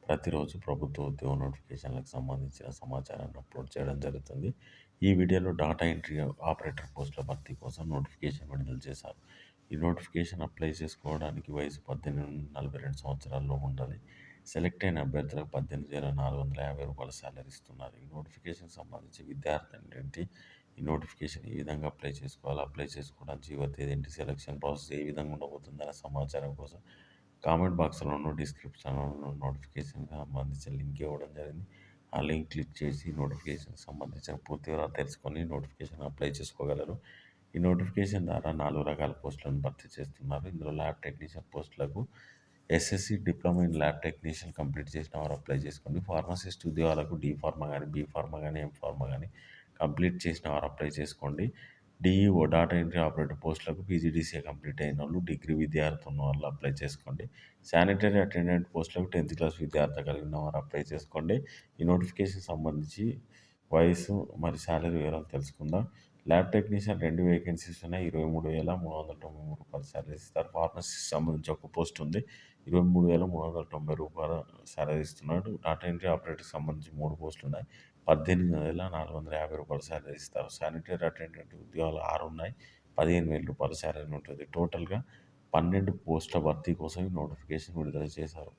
ప్రతిరోజు ప్రభుత్వ ఉద్యోగ నోటిఫికేషన్లకు సంబంధించిన సమాచారాన్ని అప్లోడ్ చేయడం జరుగుతుంది. ఈ వీడియోలో డాటా ఎంట్రీ ఆపరేటర్ పోస్టుల భర్తీ కోసం నోటిఫికేషన్ విడుదల చేశారు. ఈ నోటిఫికేషన్ అప్లై చేసుకోవడానికి వయసు 18-42 సంవత్సరాల్లో ఉండాలి. సెలెక్ట్ అయిన అభ్యర్థులకు రూ. 18,450 సాలరీ ఇస్తున్నారు. ఈ నోటిఫికేషన్ సంబంధించి విద్యార్థి ఈ నోటిఫికేషన్ ఏ విధంగా అప్లై చేసుకోవాలి, అప్లై చేసుకోవడానికి చివరి తేదీ ఏంటి, సెలక్షన్ ప్రాసెస్ ఏ విధంగా ఉండబోతుందనే సమాచారం కోసం కామెంట్ బాక్స్లోనూ డిస్క్రిప్షన్లోనూ నోటిఫికేషన్కి సంబంధించిన లింక్ ఇవ్వడం జరిగింది. ఆ లింక్ క్లిక్ చేసి నోటిఫికేషన్కి సంబంధించిన పూర్తి వివరాలు తెలుసుకొని నోటిఫికేషన్ అప్లై చేసుకోగలరు. ఈ నోటిఫికేషన్ ద్వారా 4 రకాల పోస్టులను భర్తీ చేస్తున్నారు. ఇందులో ల్యాబ్ టెక్నీషియన్ పోస్టులకు SSC diploma in lab technician complete చేసిన వారు అప్లై చేసుకోండి. ఫార్మసిస్ట్ ఉద్యోగాలకు డి ఫార్మా కానీ, బి ఫార్మా కానీ, ఎం ఫార్మా కానీ కంప్లీట్ చేసిన వారు అప్లై చేసుకోండి. డిఈఓ డాటా ఎంట్రీ ఆపరేటర్ పోస్టులకు పీజీడీసీఏ కంప్లీట్ అయిన వాళ్ళు, డిగ్రీ విద్యార్థి ఉన్న వాళ్ళు అప్లై చేసుకోండి. శానిటరీ అటెండెంట్ పోస్టులకు 10th క్లాస్ విద్యార్థి కలిగిన వారు అప్లై చేసుకోండి. ఈ నోటిఫికేషన్ సంబంధించి వయసు మరి శాలరీ వివరాలు తెలుసుకుందాం. ల్యాబ్ టెక్నీషియన్ 2 వేకెన్సీస్ ఉన్నాయి. రూ. 23,393 శాలరీ ఇస్తారు. ఫార్మసిస్ట్ సంబంధించి ఒక పోస్ట్ ఉంది. రూ. 23,390 శాలరీ ఇస్తున్నాడు. డాటా ఎంట్రీ ఆపరేటర్కి సంబంధించి 3 పోస్టులు ఉన్నాయి. రూ. 18,450 శాలరీ ఇస్తారు. శానిటరీ అటెండెంట్ ఉద్యోగాలు 6 ఉన్నాయి. రూ. 15,000 శాలరీ ఉంటుంది. టోటల్గా 12 పోస్టుల భర్తీ కోసం ఈ నోటిఫికేషన్ విడుదల చేశారు.